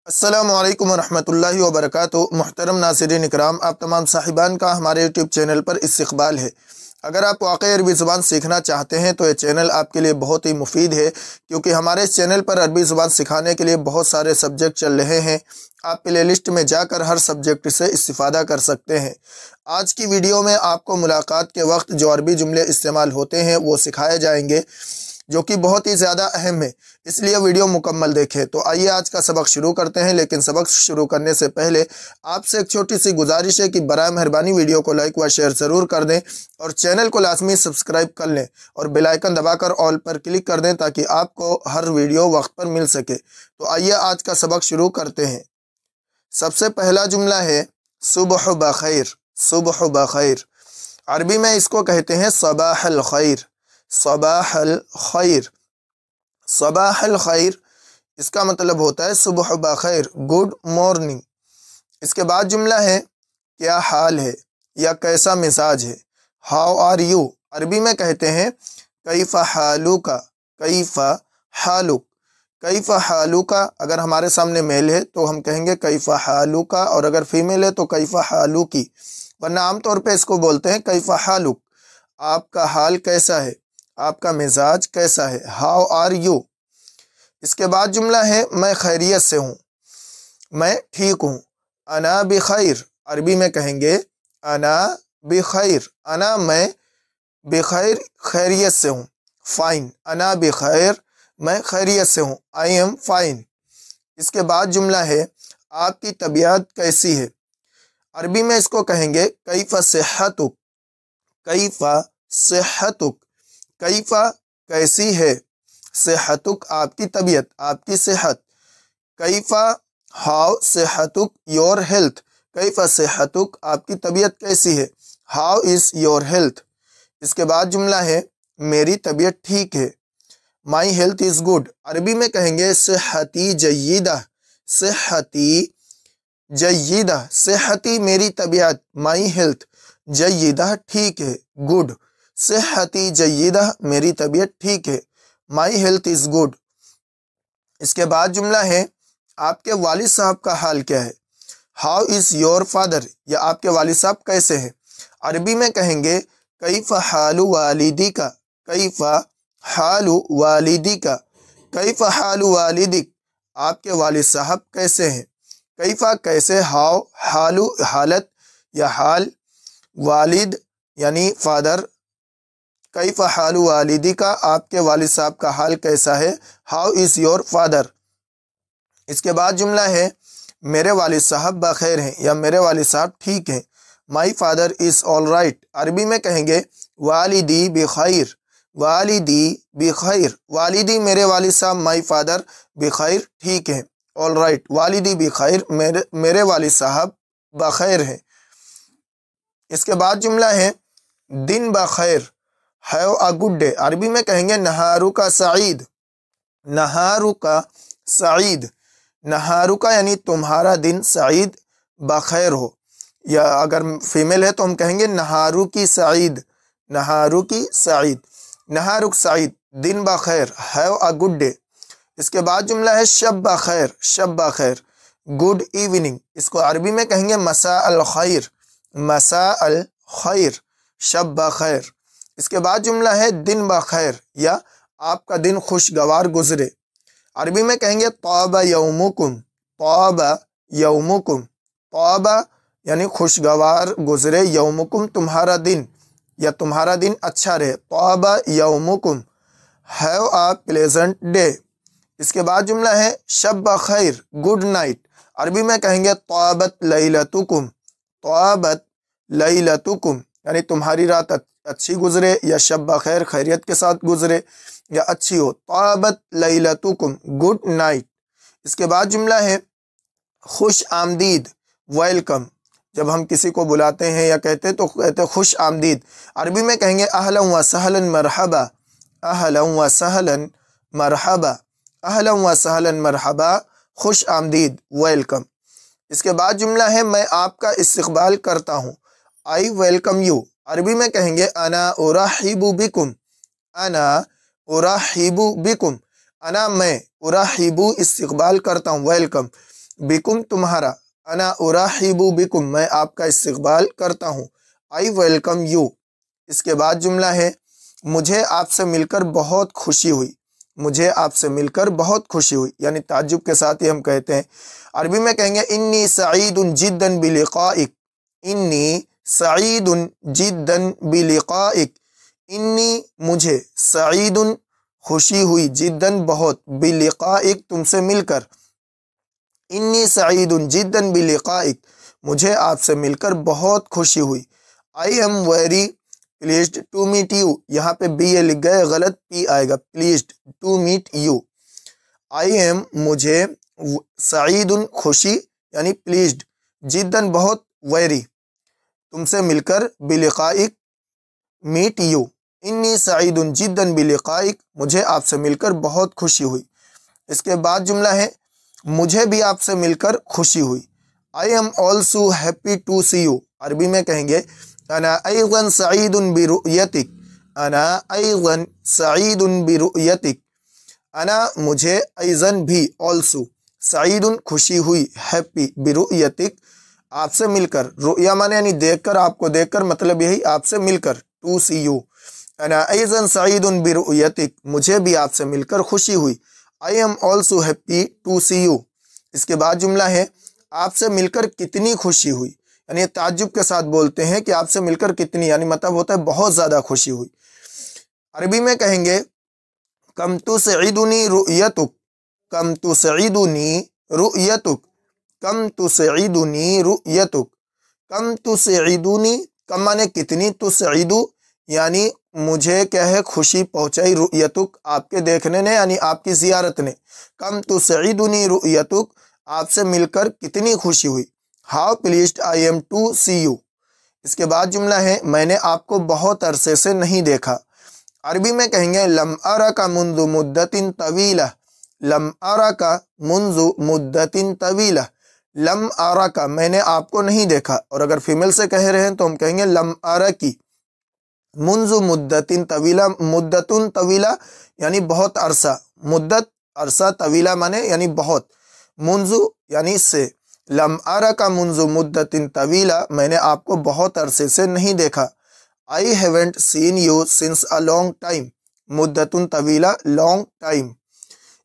अस्सलामु अलैकुम वरहमतुल्लाहि वबरकातुहू। मुहतरम नाज़रीन इकराम, आप तमाम साहिबान का हमारे यूट्यूब चैनल पर इस्तक़बाल है। अगर आप वाक़ई अरबी ज़ुबान सीखना चाहते हैं तो ये चैनल आपके लिए बहुत ही मुफीद है, क्योंकि हमारे इस चैनल पर अरबी ज़ुबान सिखाने के लिए बहुत सारे सब्जेक्ट चल रहे हैं। आप प्ले लिस्ट में जाकर हर सब्जेक्ट से इस्तिफ़ादा कर सकते हैं। आज की वीडियो में आपको मुलाकात के वक्त जो अरबी जुमले इस्तेमाल होते हैं वो सिखाए जाएंगे, जो कि बहुत ही ज़्यादा अहम है, इसलिए वीडियो मुकम्मल देखें। तो आइए आज का सबक शुरू करते हैं, लेकिन सबक शुरू करने से पहले आपसे एक छोटी सी गुजारिश है कि बराए मेहरबानी वीडियो को लाइक व शेयर ज़रूर कर दें और चैनल को लाजमी सब्सक्राइब कर लें और बेल आइकन दबाकर ऑल पर क्लिक कर दें ताकि आपको हर वीडियो वक्त पर मिल सके। तो आइए आज का सबक शुरू करते हैं। सबसे पहला जुमला है सुबह बखैर। सुबह बखैर अरबी में इसको कहते हैं सबाहल खैर। सबाहल खैर। सबाहल खैर इसका मतलब होता है सुबह बखैर, गुड मॉर्निंग। इसके बाद जुमला है क्या हाल है या कैसा मिजाज है। हाउ आर यू अरबी में कहते हैं कैफ़ा हालुका। कैफ़ा हालुक। कैफ़ा हालुका अगर हमारे सामने मेल है तो हम कहेंगे कैफ़ा हालुका, और अगर फीमेल है तो कैफ़ा हालुकी, वरना आमतौर पे इसको बोलते हैं कैफ़ा हालुक। आपका हाल कैसा है, आपका मिजाज कैसा है। How are you. इसके बाद जुमला है मैं खैरियत से हूँ, मैं ठीक हूँ। अना बिखैर अरबी में कहेंगे अना बिखैर। अना मैं, बिखैर खैरियत से हूँ। फाइन अना बिखैर मैं खैरियत से हूँ। I am fine. इसके बाद जुमला है आपकी तबीयत कैसी है। अरबी में इसको कहेंगे कैफ़ा सेहतुक। कैफ़ा सेहतुक। कैफ़ा कैसी है, सेहतुक आपकी तबीयत, आपकी सेहत। कैफ़ा हाउ सेहतुक योर हेल्थ। कैफ़ा सेहतुक आपकी तबीयत कैसी है। How is your health. इसके बाद जुमला है मेरी तबीयत ठीक है। माई हेल्थ इज़ गुड अरबी में कहेंगे सेहती जय्यिदा। सेहती जय्यिदा। सेहती मेरी तबीयत, माई हेल्थ, जय्यिदा ठीक है, गुड। सेहती जय्यिदा मेरी तबीयत ठीक है। My health is good. इसके बाद जुमला है आपके वालिद साहब का हाल क्या है। हाउ इज़ योर फादर या आपके वालिद साहब कैसे हैं। अरबी में कहेंगे कैफ़ा हालु वालिदी का। कैफ़ा हालु वालिदी का। कैफ़ा हालु वालिदिक आपके वालिद साहब कैसे हैं। कैफ़ा कैसे, हाउ हालु हालत या हाल, वालिद यानी फादर। कैफ़ा हालु वालिदी का आपके वालिद साहब का हाल कैसा है। How is your father. इसके बाद जुमला है मेरे वालिद साहब बखैर हैं या मेरे वालिद साहब ठीक हैं। My father is all right अरबी में कहेंगे वालिदी बिखैर। वालिदी बिखैर। वालिदी मेरे वालिद साहब, माई फादर बिखैर ठीक हैं, ऑल राइट। वालिदी बिखैर मेरे वालिद साहब बखैर हैं। इसके बाद जुमला है दिन बखैर, हैव अ गुड डे अरबी में कहेंगे नहारू का सईद। नहारू का सईद। नहारू का यानी तुम्हारा दिन सईद बखैर हो, या अगर फीमेल है तो हम कहेंगे नहारू की सईद। नहारू की सईद। नहारुक सईद दिन बखैर, हैव अ गुड डे। इसके बाद जुमला है शब बखैर। शब बखैर गुड इवनिंग। इसको अरबी में कहेंगे मसा अल खैर। मसा अल खैर, शब बखैर। इसके बाद जुमला है दिन बखैर या आपका दिन खुशगवार गुजरे। अरबी में कहेंगे तौबा यौमुकुम। तौबा यौमुकुम। तौबा यानी खुशगवार गुजरे, यौमुकुम तुम्हारा दिन या तुम्हारा दिन अच्छा रहे। तौबा यौमुकुम, हैव अ प्लेजेंट डे। इसके बाद जुमला है शब बखैर गुड नाइट अरबी में कहेंगे तौबत लैलतुकुम। तौबत लैलतुकुम यानी तुम्हारी रात अच्छी गुजरे, या शब बखैर खैरियत के साथ गुजरे या अच्छी हो। तौबत लैलतुकुम गुड नाइट। इसके बाद जुमला है खुश आमदीद वेलकम। जब हम किसी को बुलाते हैं या कहते हैं तो कहते हैं खुश आमदीद। अरबी में कहेंगे अहलन व सहलन मरहबा। अहलन व सहलन मरहबा। अहलन व सहलन मरहबा, खुश आमदीद वेलकम। इसके बाद जुमला है मैं आपका इस्तकबाल करता हूँ। आई वेलकम यू अरबी में कहेंगे अना उरहिबु बिकुम। अना उरहिबु बिकुम। अना मैं, उरहिबु इस्तकबाल करता हूँ, वेलकम। बिकुम तुम्हारा, अना उराहिबु बिकुम मैं आपका इस्तकबाल करता हूँ, आई वेलकम यू। इसके बाद जुमला है मुझे आपसे मिलकर बहुत खुशी हुई, मुझे आपसे मिलकर बहुत खुशी हुई, यानी ताज्जुब के साथ ही हम कहते हैं। अरबी में कहेंगे इन्नी सईदुन जिद्दन बिलिकाइक, इन्नी सईदुन जिद्दन बिलिकाइक, इन्नी मुझे, सईदुन खुशी हुई, जिद्दन बहुत, बिलिकाइक तुमसे मिलकर, इन्नी सईदुन जिद्दन बिलिकाइक मुझे आपसे मिलकर बहुत खुशी हुई। I am very pleased to meet you, यहाँ पे बी ए लिख गए, गलत पी आएगा, pleased to meet you. I am मुझे, सईदुन खुशी यानी प्लीज्ड, जिद्दन बहुत, वेरी तुमसे मिलकर, बिलिकाइक मीट यू, इन्नी सईदुन जिद्दन बिलिकाइक मुझे आपसे मिलकर बहुत खुशी हुई। इसके बाद जुमला है मुझे भी आपसे मिलकर खुशी हुई, I am also happy to see you. अरबी में कहेंगे अना अयज़न सईदुन बिरुयतिक, अना अयज़न सईदुन बिरुयतिक, अना मुझे, अयज़न भी, ऑल्सो, सईदुन खुशी हुई, हैप्पी, बिरुयतिक आपसे मिलकर, रुया माने यानी देखकर, आपको देखकर, मतलब यही आपसे मिलकर, टू सी यू। अना अयज़न सईदुन बिरुयतिक मुझे भी आपसे मिलकर खुशी हुई, I am also happy to see you. इसके बाद जुमला है आपसे मिलकर कितनी खुशी हुई, यानी ताज्जुब के साथ बोलते हैं कि आपसे मिलकर कितनी, यानी मतलब होता है बहुत ज़्यादा खुशी हुई। अरबी में कहेंगे कम तुसईदुनी रुयतुक, कम तुसईदुनी रुयतुक, कम तुसईदुनी रुयतुक, कम तुसईदुनी, कम माने कितनी, तुसईदु यानी मुझे क्या है खुशी पहुंचाई, रुयतुक आपके देखने ने यानी आपकी ज़ियारत ने, कम तुसईदुनी रुयतुक आपसे मिलकर कितनी खुशी हुई, how pleased I am to see you. इसके बाद जुमला है मैंने आपको बहुत अरसे से नहीं देखा। अरबी में कहेंगे लम अरा का मुंज़ु मुद्दतिन तवीला, लम अरा का मुंज़ु मुद्दतिन तवीला, लम अरा का मैंने आपको नहीं देखा, और अगर फीमेल से कह रहे हैं तो हम कहेंगे लम अरा की, मुंज़ु मुद्दतिन तवीला, मुद्दतुन तवीला यानी बहुत अरसा, मुद्दत अरसा, तवीला माने यानी बहुत, मुंज़ु यानी से, लम अरा का मुंज़ु मुद्दतिन तवीला मैंने आपको बहुत अरसे से नहीं देखा, I haven't seen you since a long time, मुद्दतुन तवीला लॉन्ग टाइम।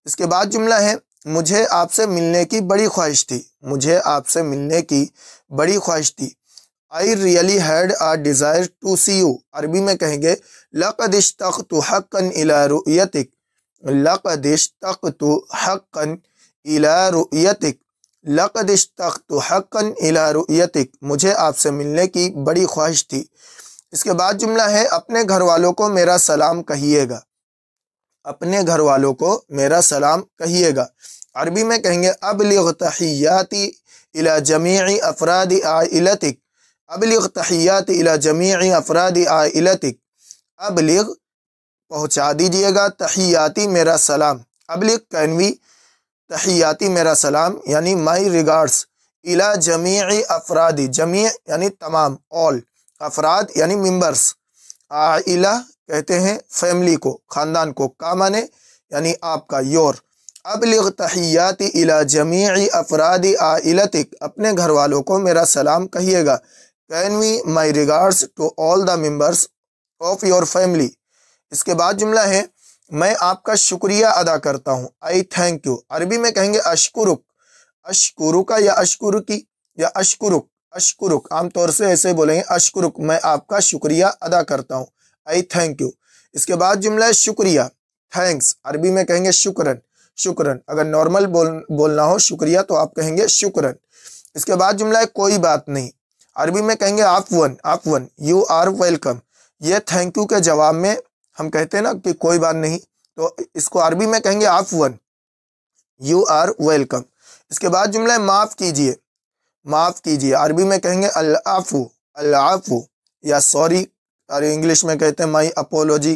इसके बाद जुमला है मुझे आपसे मिलने की बड़ी ख्वाहिश थी, मुझे आपसे मिलने की बड़ी ख्वाहिश थी, I really had a desire to see you. अरबी में कहेंगे लक़द इश्तक़्तु हक़्क़न इला रुयतिक, लक़द इश्तक़्तु हक़्क़न इला रुयतिक, लक़द इश्तक़्तु हक़्क़न इला रुयतिक मुझे आपसे मिलने की बड़ी ख्वाहिश थी। इसके बाद जुमला है अपने घर वालों को मेरा सलाम कहिएगा, अपने घर वालों को मेरा सलाम कहिएगा। अरबी में कहेंगे अबलिग़ तहियाती इला जमीई अफरादी आइलतिक, अबलिग़ तहियाती इला जमीई अफरादी आइलतिक, अबलिग़ पहुँचा दीजिएगा, तहियाती मेरा सलाम, अबलिग़ कैनवी, तहियाती मेरा सलाम यानी माई रिगार्ड्स, इला जमीई अफरादी, जमी यानी तमाम, ऑल, अफराद यानी मेंबर्स, आइला कहते हैं फैमिली को, ख़ानदान को, का माने यानी आपका, योर, अबलिग़ तहियाती इला जमीई अफरादी आइलतिक अपने घर वालों को मेरा सलाम कहिएगा, convey my regards to all the members of your family. इसके बाद जुमला है मैं आपका शुक्रिया अदा करता हूँ, आई थैंक यू। अरबी में कहेंगे अशकुरुक, अशकुरुका या अशकुरुकी या अशकुरुक, अशकुरुक आमतौर से ऐसे बोलेंगे अशकुरुक मैं आपका शुक्रिया अदा करता हूँ, आई थैंक यू। इसके बाद जुमला है शुक्रिया, थैंक्स, अरबी में कहेंगे शुक्रन, शुक्रन, अगर नॉर्मल बोलना हो शुक्रिया तो आप कहेंगे शुक्रन। इसके बाद जुमला है कोई बात नहीं, अरबी में कहेंगे आफ्वन, आफ्वन, यू आर वेलकम। ये थैंक यू के जवाब में हम कहते हैं ना कि कोई बात नहीं, तो इसको अरबी में कहेंगे आफ्वन, यू आर वेलकम। इसके बाद जुमला है माफ़ कीजिए, माफ़ कीजिए, अरबी में कहेंगे अल आफू, अल आफू या सॉरी, अरे इंग्लिश में कहते हैं माई अपोलॉजी,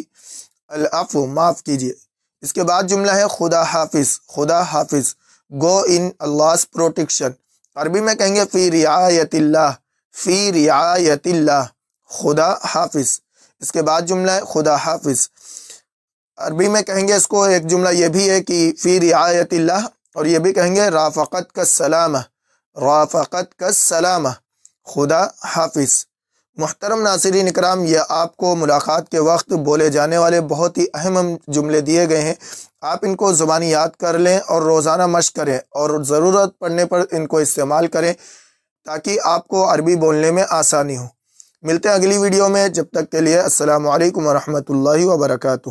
अल आफू माफ़ कीजिए। इसके बाद जुमला है खुदा हाफिज़, खुदा हाफिज़, गो इन अल्लाह's प्रोटेक्शन, अरबी में कहेंगे फ़ी रियायतिल्लाह, फ़ी रियायतिल्लाह, खुदा हाफिज़। इसके बाद जुमला है खुदा हाफिज़, अरबी में कहेंगे इसको, एक जुमला ये भी है कि फ़ी रियायतिल्लाह اور یہ بھی کہیں گے رافقت کا سلامہ، رافقت کا سلامہ، خدا حافظ۔ محترم ناظرین اکرام، یہ آپ کو ملاقات کے وقت بولے جانے والے بہت ہی اہم جملے دیے گئے ہیں۔ آپ ان کو زبانی یاد کر لیں اور روزانہ مشق کریں اور ضرورت پڑنے پر ان کو استعمال کریں تاکہ آپ کو عربی بولنے میں آسانی ہو۔ ملتے ہیں اگلی ویڈیو میں، جب تک کے لیے السلام علیکم ورحمۃ اللہ وبرکاتہ۔